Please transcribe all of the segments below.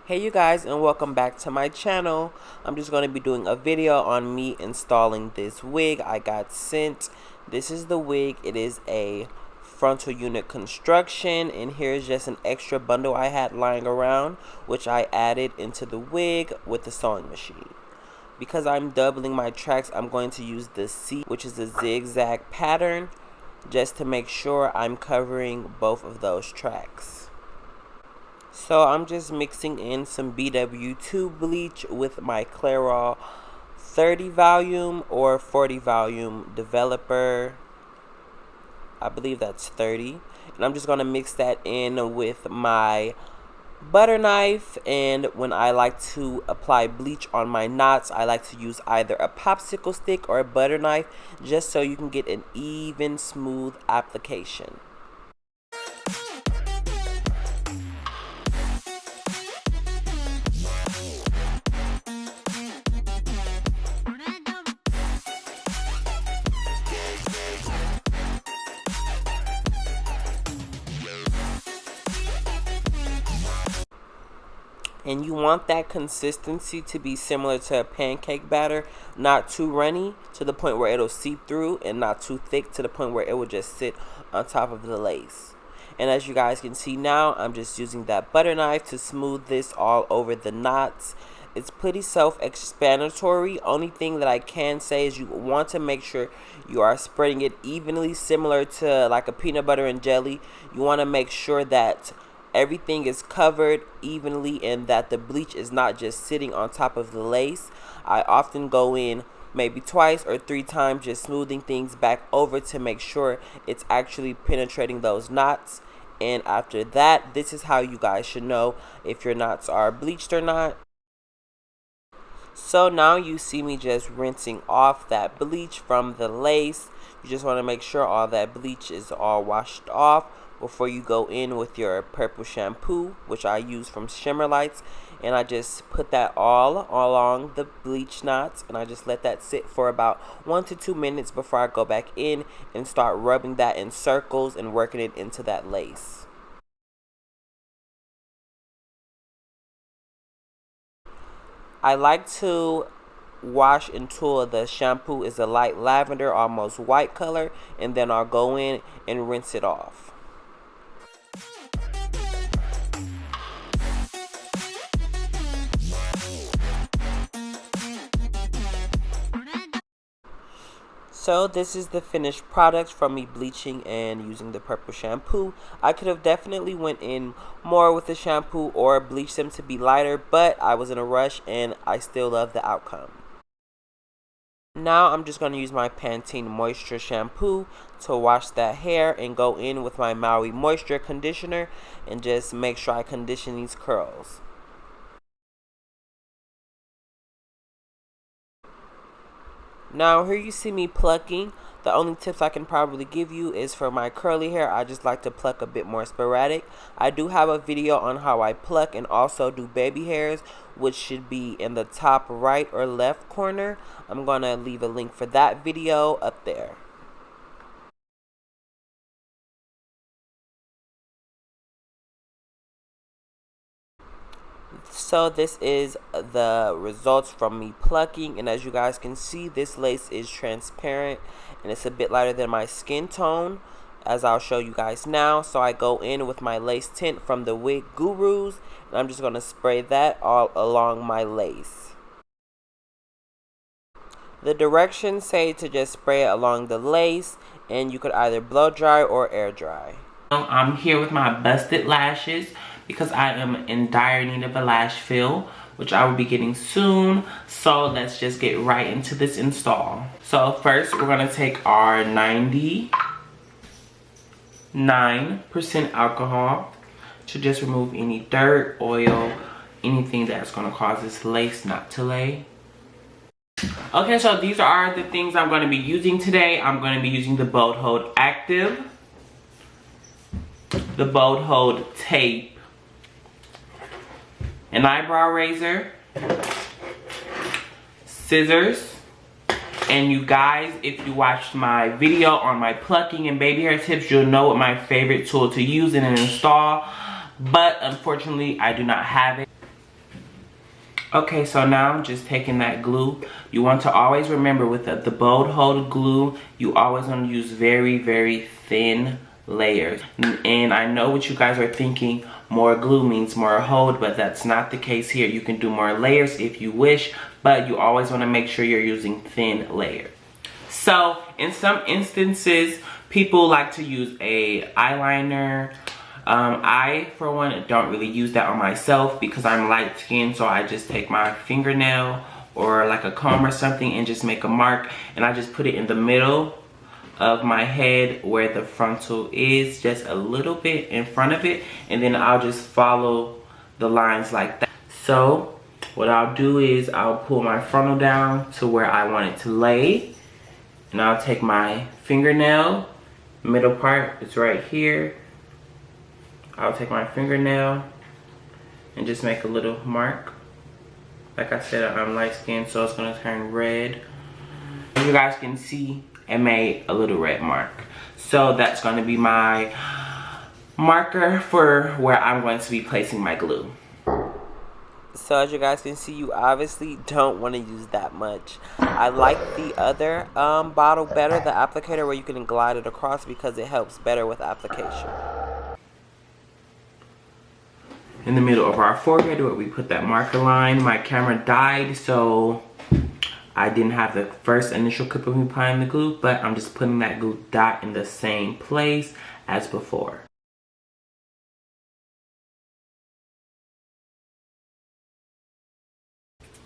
Hey you guys, and welcome back to my channel. I'm just going to be doing a video on me installing this wig I got sent. This is the wig. It is a frontal unit construction, and here's just an extra bundle I had lying around, which I added into the wig with the sewing machine. Because I'm doubling my tracks, I'm going to use the C, which is a zigzag pattern, just to make sure I'm covering both of those tracks. So I'm just mixing in some BW2 bleach with my Clairol 30 volume or 40 volume developer. I believe that's 30. And I'm just going to mix that in with my butter knife. And when I like to apply bleach on my knots, I like to use either a popsicle stick or a butter knife, just so you can get an even, smooth application. And you want that consistency to be similar to a pancake batter, not too runny to the point where it'll seep through, and not too thick to the point where it will just sit on top of the lace. And as you guys can see now, I'm just using that butter knife to smooth this all over the knots. It's pretty self-explanatory. Only thing that I can say is you want to make sure you are spreading it evenly, similar to like a peanut butter and jelly. You want to make sure that everything is covered evenly and that the bleach is not just sitting on top of the lace. I often go in maybe twice or 3 times, just smoothing things back over to make sure it's actually penetrating those knots. And after that, this is how you guys should know if your knots are bleached or not. So now you see me just rinsing off that bleach from the lace. You just want to make sure all that bleach is all washed off before you go in with your purple shampoo, which I use from Shimmer Lights. And I just put that all along the bleach knots, and I just let that sit for about 1 to 2 minutes before I go back in and start rubbing that in circles and working it into that lace. I like to wash until the shampoo is a light lavender, almost white color, and then I'll go in and rinse it off. So this is the finished product from me bleaching and using the purple shampoo. I could have definitely went in more with the shampoo or bleached them to be lighter, but I was in a rush and I still love the outcome. Now I'm just going to use my Pantene Moisture shampoo to wash that hair and go in with my Maui Moisture conditioner and just make sure I condition these curls. Now here you see me plucking. The only tips I can probably give you is for my curly hair, I just like to pluck a bit more sporadic. I do have a video on how I pluck and also do baby hairs, which should be in the top right or left corner. I'm going to leave a link for that video up there. So this is the results from me plucking, and as you guys can see, this lace is transparent and it's a bit lighter than my skin tone, as I'll show you guys now. So I go in with my lace tint from the Wig Gurus, and I'm just going to spray that all along my lace. The directions say to just spray it along the lace, and you could either blow dry or air dry. I'm here with my busted lashes because I am in dire need of a lash fill, which I will be getting soon. So let's just get right into this install. So first we're gonna take our 99% alcohol to just remove any dirt, oil, anything that's gonna cause this lace not to lay. Okay, so these are the things I'm gonna be using today. I'm gonna be using the Bold Hold Active, the Bold Hold Tape, an eyebrow razor, scissors, and you guys, if you watched my video on my plucking and baby hair tips, you'll know what my favorite tool to use in an install, but unfortunately I do not have it. Okay, so now I'm just taking that glue. You want to always remember with the bold hold glue, you always want to use very, very thin layers. And I know what you guys are thinking, more glue means more hold, but that's not the case here. You can do more layers if you wish, but you always want to make sure you're using thin layers. So in some instances, people like to use a eyeliner. I, for one, don't really use that on myself because I'm light skinned, so I just take my fingernail or like a comb or something and just make a mark, and I just put it in the middle of my head where the frontal is, just a little bit in front of it, and then I'll just follow the lines like that. So what I'll do is I'll pull my frontal down to where I want it to lay, and I'll take my fingernail, middle part, it's right here. I'll take my fingernail and just make a little mark. Like I said, I'm light skinned, so it's gonna turn red. As you guys can see, it made a little red mark. So that's gonna be my marker for where I'm going to be placing my glue. So as you guys can see, you obviously don't want to use that much. I like the other bottle better, the applicator, where you can glide it across because it helps better with application. In the middle of our forehead where we put that marker line, my camera died, so I didn't have the first initial clip of me applying the glue, but I'm just putting that glue dot in the same place as before.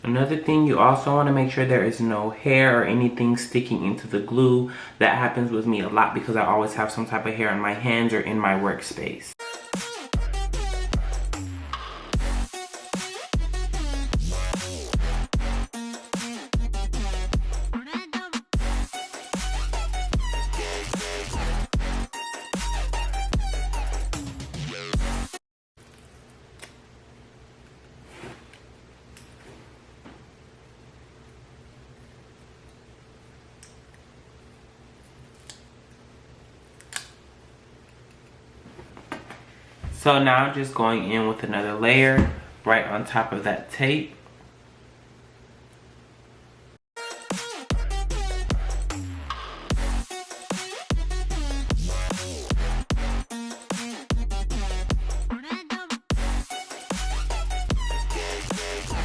Another thing, you also want to make sure there is no hair or anything sticking into the glue. That happens with me a lot because I always have some type of hair on my hands or in my workspace. So now I'm just going in with another layer right on top of that tape.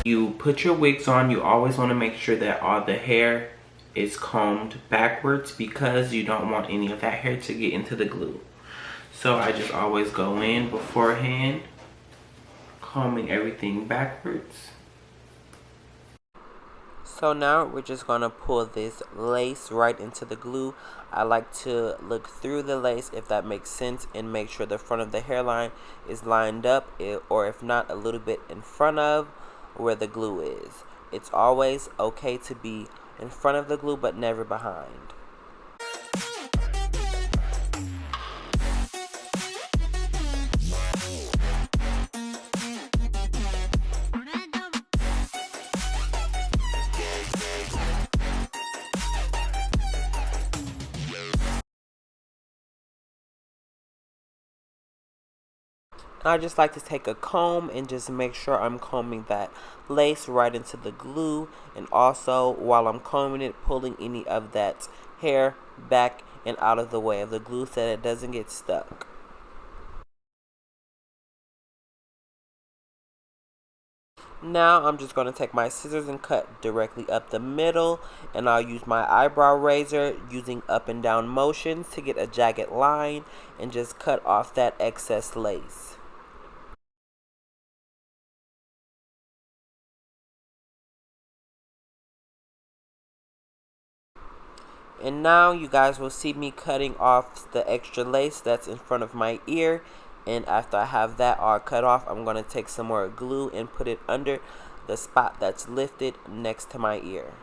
You put your wigs on, you always want to make sure that all the hair is combed backwards because you don't want any of that hair to get into the glue. So I just always go in beforehand, combing everything backwards. So now we're just gonna pull this lace right into the glue. I like to look through the lace, if that makes sense, and make sure the front of the hairline is lined up, or if not, a little bit in front of where the glue is. It's always okay to be in front of the glue, but never behind. I just like to take a comb and just make sure I'm combing that lace right into the glue, and also while I'm combing it, pulling any of that hair back and out of the way of the glue so that it doesn't get stuck. Now I'm just going to take my scissors and cut directly up the middle, and I'll use my eyebrow razor using up and down motions to get a jagged line and just cut off that excess lace. And now you guys will see me cutting off the extra lace that's in front of my ear. And after I have that all cut off, I'm going to take some more glue and put it under the spot that's lifted next to my ear.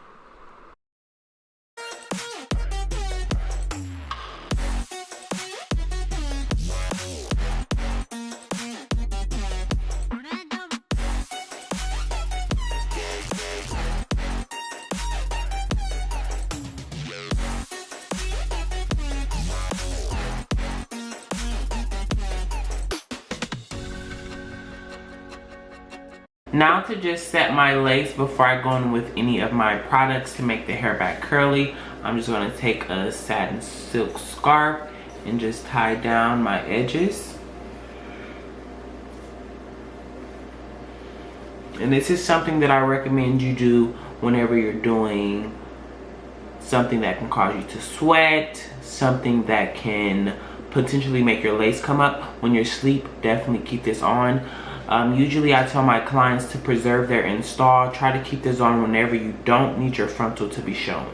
Now to just set my lace before I go in with any of my products to make the hair back curly, I'm just going to take a satin silk scarf and just tie down my edges. And this is something that I recommend you do whenever you're doing something that can cause you to sweat, something that can potentially make your lace come up. When you're asleep, definitely keep this on. Usually I tell my clients to preserve their install. Try to keep this on whenever you don't need your frontal to be shown.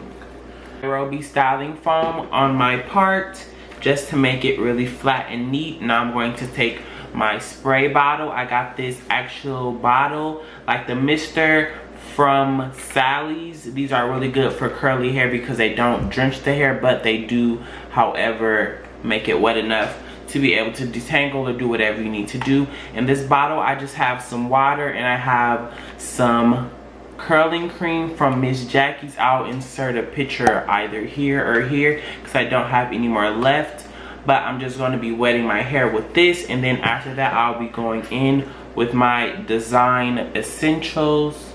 Nairobi styling foam on my part just to make it really flat and neat. Now I'm going to take my spray bottle. I got this actual bottle like the mister from Sally's. These are really good for curly hair because they don't drench the hair, but they do, however, make it wet enough to be able to detangle or do whatever you need to do. In this bottle, I just have some water and I have some curling cream from Miss Jackie's. I'll insert a picture either here or here because I don't have any more left. But I'm just going to be wetting my hair with this, and then after that I'll be going in with my Design Essentials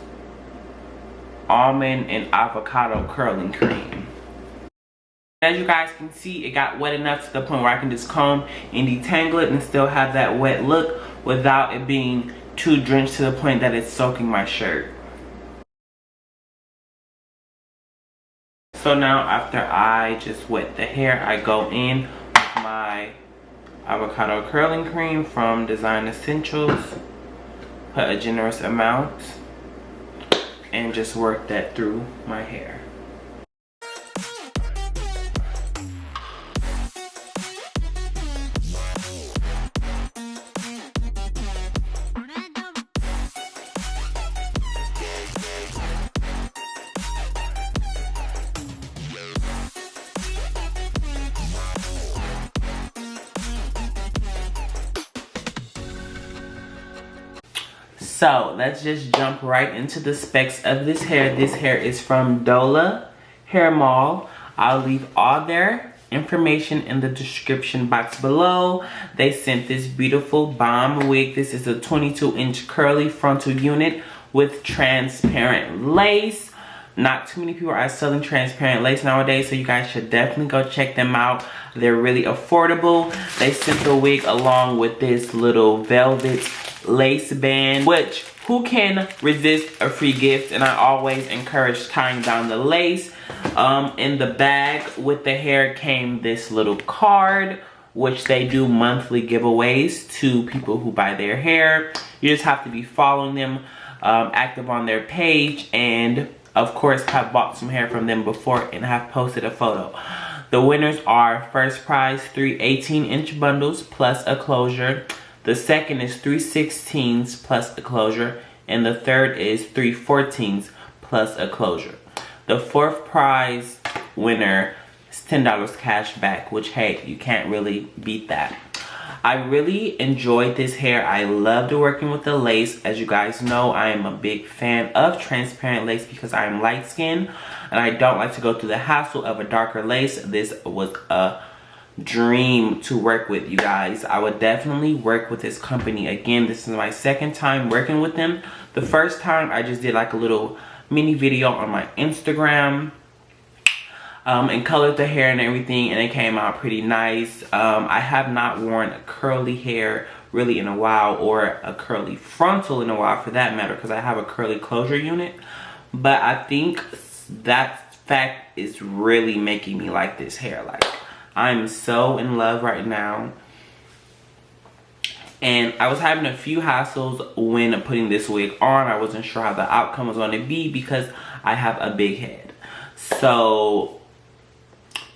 almond and avocado curling cream. As you guys can see, it got wet enough to the point where I can just comb and detangle it and still have that wet look without it being too drenched to the point that it's soaking my shirt. So now after I just wet the hair, I go in with my avocado curling cream from Design Essentials. Put a generous amount and just work that through my hair. So let's just jump right into the specs of this hair. This hair is from Dola Hair Mall. I'll leave all their information in the description box below. They sent this beautiful bomb wig. This is a 22-inch curly frontal unit with transparent lace. Not too many people are selling transparent lace nowadays, so you guys should definitely go check them out. They're really affordable. They sent the wig along with this little velvet lace band, which who can resist a free gift? And I always encourage tying down the lace. In the bag with the hair came this little card, which they do monthly giveaways to people who buy their hair. You just have to be following them, active on their page, and of course have bought some hair from them before and have posted a photo. The winners are first prize 3 18-inch bundles plus a closure. The second is 3 16s plus a closure. And the third is 3 14s plus a closure. The fourth prize winner is $10 cash back, which, hey, you can't really beat that. I really enjoyed this hair. I loved working with the lace. As you guys know, I am a big fan of transparent lace because I am light skinned and I don't like to go through the hassle of a darker lace. This was a dream to work with, you guys. I would definitely work with this company again. This is my second time working with them. The first time I just did like a little mini video on my Instagram and colored the hair and everything, and it came out pretty nice. I have not worn a curly hair really in a while, or a curly frontal in a while for that matter, because I have a curly closure unit. But I think that fact is really making me like this hair. Like, I'm so in love right now. And I was having a few hassles when putting this wig on. I wasn't sure how the outcome was going to be because I have a big head. So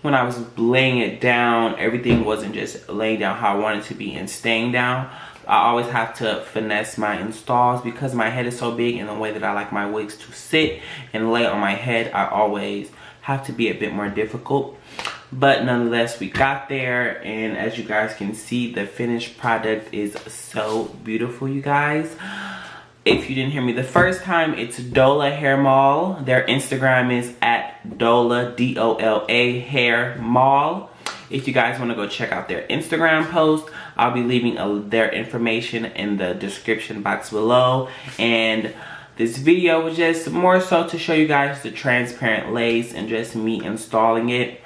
when I was laying it down, everything wasn't just laying down how I wanted it to be and staying down. I always have to finesse my installs because my head is so big, and the way that I like my wigs to sit and lay on my head, I always have to be a bit more difficult. But nonetheless, we got there, and as you guys can see, the finished product is so beautiful, you guys. If you didn't hear me the first time, it's Dola Hair Mall. Their Instagram is at Dola, D-O-L-A Hair Mall. If you guys want to go check out their Instagram post, I'll be leaving their information in the description box below. And this video was just more so to show you guys the transparent lace and just me installing it.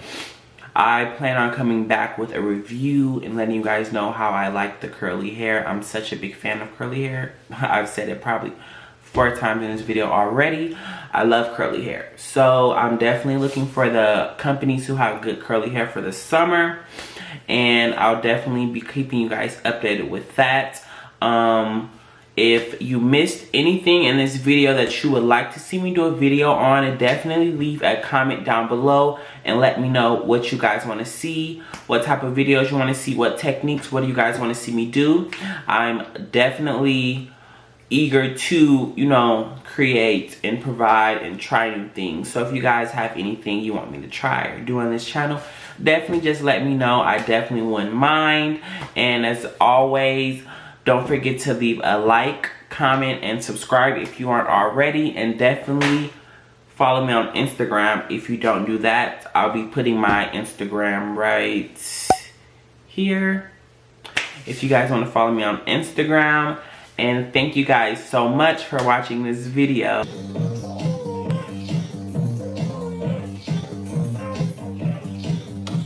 I plan on coming back with a review and letting you guys know how I like the curly hair. I'm such a big fan of curly hair. I've said it probably 4 times in this video already. I love curly hair. So I'm definitely looking for the companies who have good curly hair for the summer. And I'll definitely be keeping you guys updated with that. If you missed anything in this video that you would like to see me do a video on, definitely leave a comment down below and let me know what you guys want to see, what type of videos you want to see, what techniques, what do you guys want to see me do. I'm definitely eager to, you know, create and provide and try new things. So if you guys have anything you want me to try or do on this channel, definitely just let me know. I definitely wouldn't mind. And as always, don't forget to leave a like, comment, and subscribe if you aren't already. And definitely follow me on Instagram if you don't do that. I'll be putting my Instagram right here if you guys want to follow me on Instagram. And thank you guys so much for watching this video.